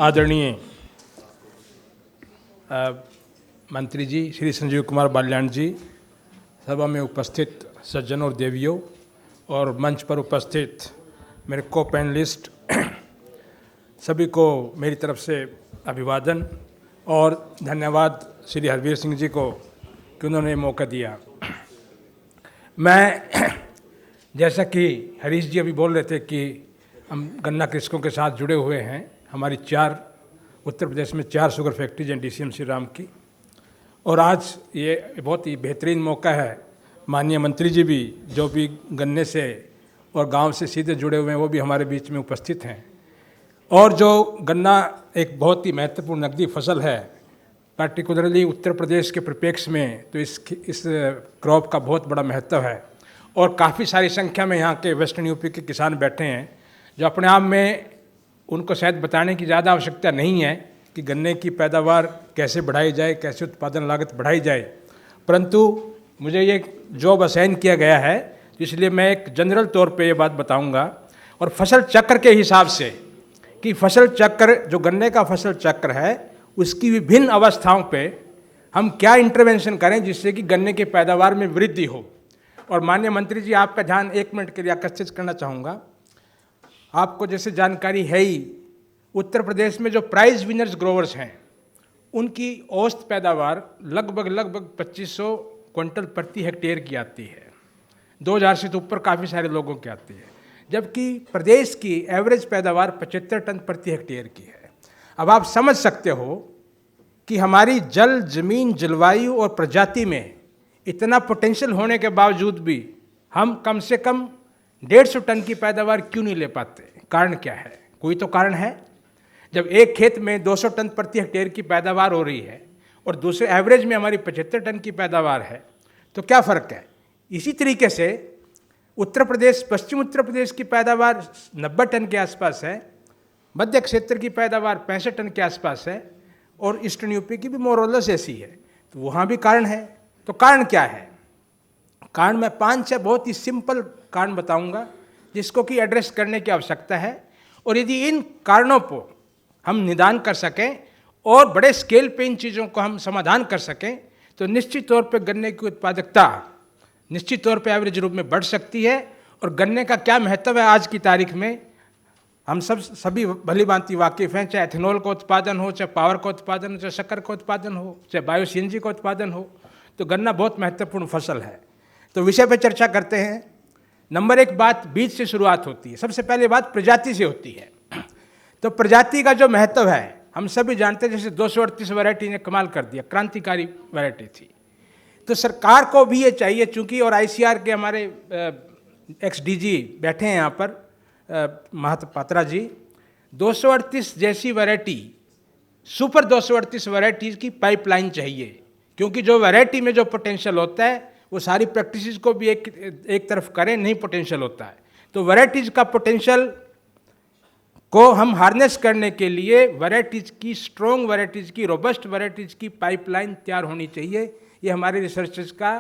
आदरणीय मंत्री जी श्री संजीव कुमार बाल्याण जी, सभा में उपस्थित सज्जनों और देवियों और मंच पर उपस्थित मेरे को पैनलिस्ट, सभी को मेरी तरफ से अभिवादन और धन्यवाद श्री हरवीर सिंह जी को कि उन्होंने मौका दिया। मैं जैसा कि हरीश जी अभी बोल रहे थे कि हम गन्ना कृषकों के साथ जुड़े हुए हैं। हमारी उत्तर प्रदेश में 4 शुगर फैक्ट्रीज हैं DCM श्री राम की, और आज ये बहुत ही बेहतरीन मौका है। माननीय मंत्री जी भी जो भी गन्ने से और गांव से सीधे जुड़े हुए हैं वो भी हमारे बीच में उपस्थित हैं। और जो गन्ना एक बहुत ही महत्वपूर्ण नकदी फसल है, पार्टिकुलरली उत्तर प्रदेश के परिप्रेक्ष्य में, तो इस क्रॉप का बहुत बड़ा महत्व है। और काफ़ी सारी संख्या में यहाँ के वेस्टर्न यूपी के किसान बैठे हैं जो अपने आप में उनको शायद बताने की ज़्यादा आवश्यकता नहीं है कि गन्ने की पैदावार कैसे बढ़ाई जाए, कैसे उत्पादन लागत बढ़ाई जाए, परंतु मुझे ये जॉब असाइन किया गया है, इसलिए मैं एक जनरल तौर पे ये बात बताऊंगा। और फसल चक्र के हिसाब से कि फसल चक्र जो गन्ने का फसल चक्र है उसकी विभिन्न अवस्थाओं पे हम क्या इंटरवेंशन करें जिससे कि गन्ने की पैदावार में वृद्धि हो। और माननीय मंत्री जी, आपका ध्यान 1 मिनट के लिए आकर्षित करना चाहूँगा। आपको जैसे जानकारी है ही, उत्तर प्रदेश में जो प्राइज विनर्स ग्रोवर्स हैं उनकी औसत पैदावार लगभग 2500 क्विंटल प्रति हेक्टेयर की आती है। 2000 से तो ऊपर काफ़ी सारे लोगों की आती है, जबकि प्रदेश की एवरेज पैदावार 75 टन प्रति हेक्टेयर की है। अब आप समझ सकते हो कि हमारी जल, जमीन, जलवायु और प्रजाति में इतना पोटेंशियल होने के बावजूद भी हम कम से कम 150 टन की पैदावार क्यों नहीं ले पाते। कारण क्या है? कोई तो कारण है। जब एक खेत में 200 टन प्रति हेक्टेयर की पैदावार हो रही है और दूसरे एवरेज में हमारी 75 टन की पैदावार है, तो क्या फ़र्क है? इसी तरीके से उत्तर प्रदेश, पश्चिम उत्तर प्रदेश की पैदावार 90 टन के आसपास है, मध्य क्षेत्र की पैदावार 65 टन के आसपास है, और ईस्टर्न यूपी की भी मोरलेस ऐसी है। तो वहाँ भी कारण है। तो कारण क्या है? कारण मैं 5-6 बहुत ही सिंपल कारण बताऊंगा जिसको कि एड्रेस करने की आवश्यकता है। और यदि इन कारणों पर हम निदान कर सकें और बड़े स्केल पे इन चीज़ों को हम समाधान कर सकें तो निश्चित तौर पे गन्ने की उत्पादकता निश्चित तौर पे एवरेज रूप में बढ़ सकती है। और गन्ने का क्या महत्व है आज की तारीख में हम सभी भली भांति वाकिफ़ हैं। चाहे एथेनॉल का उत्पादन हो, चाहे पावर का उत्पादन हो, चाहे शक्कर का उत्पादन हो, चाहे बायो CNG का उत्पादन हो, तो गन्ना बहुत महत्वपूर्ण फसल है। तो विषय पर चर्चा करते हैं। नंबर 1 बात बीज से शुरुआत होती है। सबसे पहले बात प्रजाति से होती है। तो प्रजाति का जो महत्व है हम सभी जानते हैं। जैसे 238 वैरायटी ने कमाल कर दिया, क्रांतिकारी वैरायटी थी। तो सरकार को भी ये चाहिए, चूंकि और ICR के हमारे XDG बैठे हैं यहाँ पर, महापात्रा जी, 238 जैसी वैरायटी, सुपर 238 वैरायटीज़ की पाइपलाइन चाहिए। क्योंकि जो वैरायटी में जो पोटेंशियल होता है वो सारी प्रैक्टिसेस को भी एक तरफ करें, नहीं पोटेंशियल होता है। तो वैरायटीज़ का पोटेंशियल को हम हार्नेस करने के लिए वैरायटीज़ की, स्ट्रॉन्ग वैरायटीज़ की, रोबस्ट वैरायटीज़ की पाइपलाइन तैयार होनी चाहिए। ये हमारे रिसर्चर्स का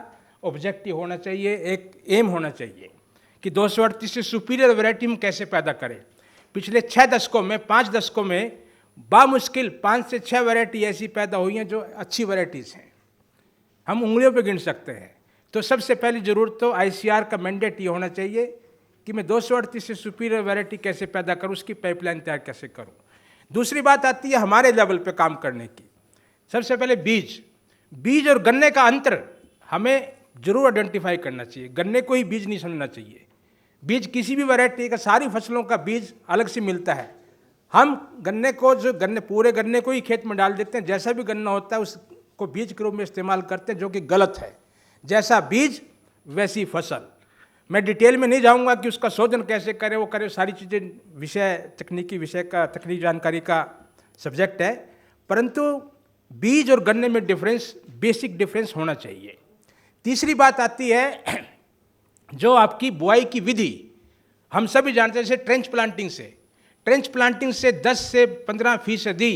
ऑब्जेक्टिव होना चाहिए, एक एम होना चाहिए कि 238 से सुपीरियर वैरायटी हम कैसे पैदा करें। पिछले 6 दशकों में, 5 दशकों में बामुश्किल 5 से 6 वैरायटी ऐसी पैदा हुई हैं जो अच्छी वैरायटीज़ हैं, हम उंगलियों पे गिन सकते हैं। तो सबसे पहली ज़रूरत तो ICR का मैंडेट ये होना चाहिए कि मैं 238 से सुपीरियर वैरायटी कैसे पैदा करूँ, उसकी पाइपलाइन तैयार कैसे करूँ। दूसरी बात आती है हमारे लेवल पे काम करने की। सबसे पहले बीज और गन्ने का अंतर हमें जरूर आइडेंटिफाई करना चाहिए। गन्ने को ही बीज नहीं समझना चाहिए। बीज किसी भी वैरायटी का, सारी फसलों का बीज अलग से मिलता है। हम गन्ने को, पूरे गन्ने को ही खेत में डाल देते हैं, जैसा भी गन्ना होता है उसको बीज के रूप में इस्तेमाल करते हैं, जो कि गलत है। जैसा बीज वैसी फसल। मैं डिटेल में नहीं जाऊंगा कि उसका शोधन कैसे करें, वो करें, सारी चीज़ें तकनीकी जानकारी का सब्जेक्ट है, परंतु बीज और गन्ने में डिफरेंस, बेसिक डिफरेंस होना चाहिए। तीसरी बात आती है जो आपकी बुआई की विधि। हम सभी जानते हैं, जैसे ट्रेंच प्लांटिंग से 10 से 15%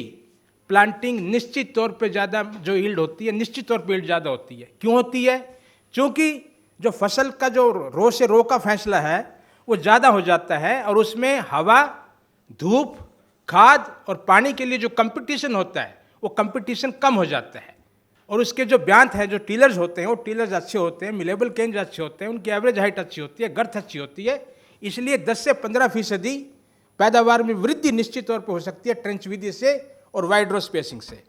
प्लांटिंग निश्चित तौर पे ज़्यादा जो यील्ड होती है, निश्चित तौर पे यील्ड ज़्यादा होती है। क्यों होती है? क्योंकि जो फसल का जो रो से रो का फैसला है वो ज़्यादा हो जाता है और उसमें हवा, धूप खाद और पानी के लिए जो कंपटीशन होता है वो कंपटीशन कम हो जाता है, और उसके जो ब्यांत हैं, जो टीलर्स होते हैं, वो टीलर्स अच्छे होते हैं, मिलेबल केंज अच्छे होते हैं, उनकी एवरेज हाइट अच्छी होती है, गर्थ अच्छी होती है। इसलिए 10 से 15% पैदावार में वृद्धि निश्चित तौर पर हो सकती है ट्रेंच विधि से और वाइड रो स्पेसिंग से।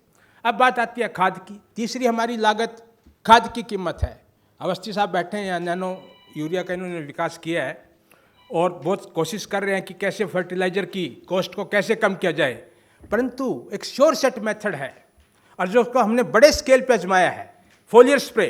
अब बात आती है खाद की। तीसरी हमारी लागत खाद की कीमत है। अवस्थी साहब बैठे हैं, नैनो यूरिया का इन्होंने विकास किया है और बहुत कोशिश कर रहे हैं कि कैसे फर्टिलाइजर की कॉस्ट को कैसे कम किया जाए, परंतु एक श्योर सेट मेथड है और जो उसको हमने बड़े स्केल पे आजमाया है, फोलियर स्प्रे।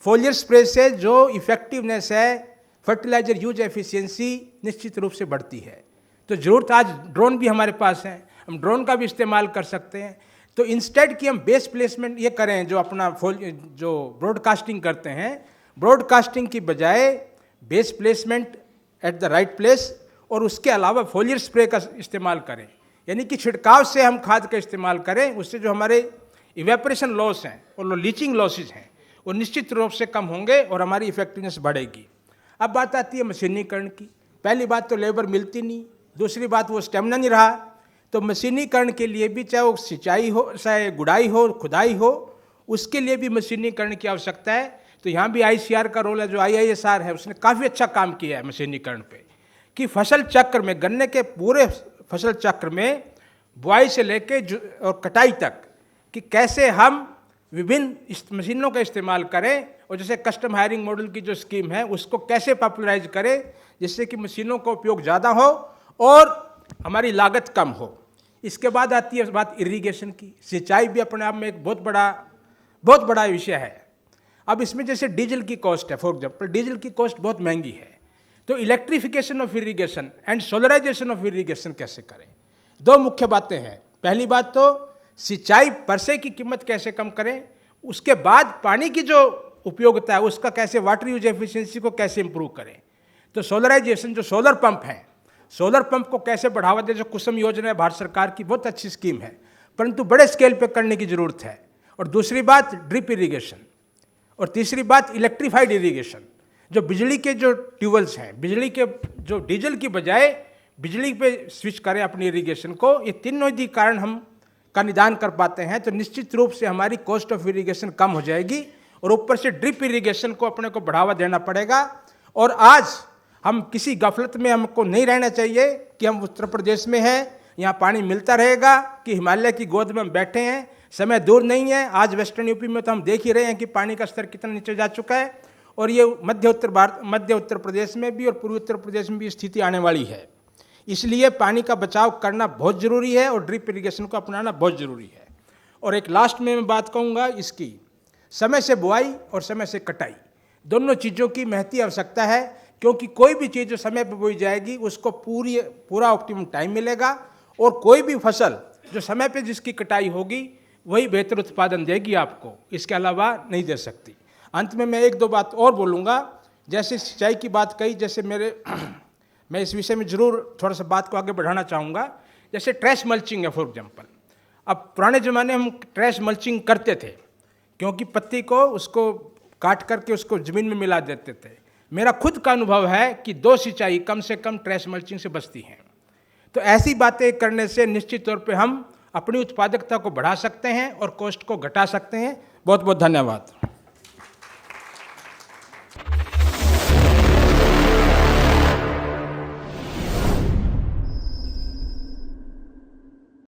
फोलियर स्प्रे से जो इफेक्टिवनेस है, फर्टिलाइजर यूज एफिशिएंसी निश्चित रूप से बढ़ती है। तो ज़रूरत, आज ड्रोन भी हमारे पास है, हम ड्रोन का भी इस्तेमाल कर सकते हैं। तो इंस्टेड कि हम बेस प्लेसमेंट ये करें, जो अपना जो ब्रॉडकास्टिंग करते हैं, ब्रॉडकास्टिंग की बजाय base placement at the right place और उसके अलावा फोलियर स्प्रे का इस्तेमाल करें, यानी कि छिड़काव से हम खाद का इस्तेमाल करें। उससे जो हमारे इवेपोरेशन लॉस हैं और लीचिंग लॉसेज हैं वो निश्चित रूप से कम होंगे और हमारी इफेक्टिवनेस बढ़ेगी। अब बात आती है मशीनीकरण की। पहली बात तो लेबर मिलती नहीं, दूसरी बात वो स्टेमिना नहीं रहा। तो मशीनीकरण के लिए भी, चाहे वो सिंचाई हो, चाहे गुड़ाई हो, खुदाई हो, उसके लिए भी मशीनीकरण की आवश्यकता है। तो यहाँ भी ICR का रोल है, जो IISR है उसने काफ़ी अच्छा काम किया है मशीनीकरण पे, कि फसल चक्र में, गन्ने के पूरे फसल चक्र में बुआई से लेके और कटाई तक, कि कैसे हम विभिन्न मशीनों का इस्तेमाल करें, और जैसे कस्टम हायरिंग मॉडल की जो स्कीम है उसको कैसे पॉपुलराइज करें, जिससे कि मशीनों का उपयोग ज़्यादा हो और हमारी लागत कम हो। इसके बाद आती है बात इरिगेशन की। सिंचाई भी अपने आप में एक बहुत बड़ा विषय है। अब इसमें जैसे डीजल की कॉस्ट है, फॉर एग्जाम्पल डीजल की कॉस्ट बहुत महंगी है, तो electrification of irrigation and solarisation of irrigation कैसे करें। दो मुख्य बातें हैं। पहली बात तो सिंचाई परसे की कीमत कैसे कम करें, उसके बाद पानी की जो उपयोगिता है उसका कैसे, वाटर यूज एफिशिएंसी को कैसे इंप्रूव करें। तो सोलराइजेशन, जो सोलर पंप हैं, सोलर पंप को कैसे बढ़ावा दें, जो कुसुम योजना है भारत सरकार की, बहुत अच्छी स्कीम है, परंतु बड़े स्केल पे करने की ज़रूरत है। और दूसरी बात ड्रिप इरिगेशन, और तीसरी बात इलेक्ट्रीफाइड इरिगेशन, जो बिजली के जो ट्यूबवेल्स हैं, बिजली के जो डीजल की बजाय बिजली पे स्विच करें अपनी इरिगेशन को। ये तीनों ही कारण हम का निदान कर पाते हैं, तो निश्चित रूप से हमारी कॉस्ट ऑफ इरिगेशन कम हो जाएगी और ऊपर से ड्रिप इरिगेशन को अपने को बढ़ावा देना पड़ेगा। और आज हम किसी गफलत में हमको नहीं रहना चाहिए कि हम उत्तर प्रदेश में हैं, यहाँ पानी मिलता रहेगा, कि हिमालय की गोद में हम बैठे हैं। समय दूर नहीं है, आज वेस्टर्न यूपी में तो हम देख ही रहे हैं कि पानी का स्तर कितना नीचे जा चुका है, और ये मध्य उत्तर प्रदेश में भी और पूर्वी उत्तर प्रदेश में भी स्थिति आने वाली है। इसलिए पानी का बचाव करना बहुत ज़रूरी है और ड्रिप इरिगेशन को अपनाना बहुत ज़रूरी है। और एक लास्ट में मैं बात कहूँगा इसकी, समय से बुआई और समय से कटाई, दोनों चीज़ों की महती आवश्यकता है, क्योंकि कोई भी चीज़ जो समय पर बोई जाएगी उसको पूरा ऑप्टिमम टाइम मिलेगा, और कोई भी फसल जो समय पे जिसकी कटाई होगी वही बेहतर उत्पादन देगी आपको, इसके अलावा नहीं दे सकती। अंत में मैं एक दो बात और बोलूँगा। जैसे सिंचाई की बात कही, जैसे मैं इस विषय में ज़रूर थोड़ा सा बात को आगे बढ़ाना चाहूँगा। जैसे ट्रैश मल्चिंग है, फॉर एग्जाम्पल। अब पुराने ज़माने में हम ट्रैश मल्चिंग करते थे, क्योंकि पत्ती को उसको काट करके उसको ज़मीन में मिला देते थे। मेरा खुद का अनुभव है कि 2 सिंचाई कम से कम ट्रैश मल्चिंग से बचती हैं। तो ऐसी बातें करने से निश्चित तौर पे हम अपनी उत्पादकता को बढ़ा सकते हैं और कॉस्ट को घटा सकते हैं। बहुत बहुत धन्यवाद।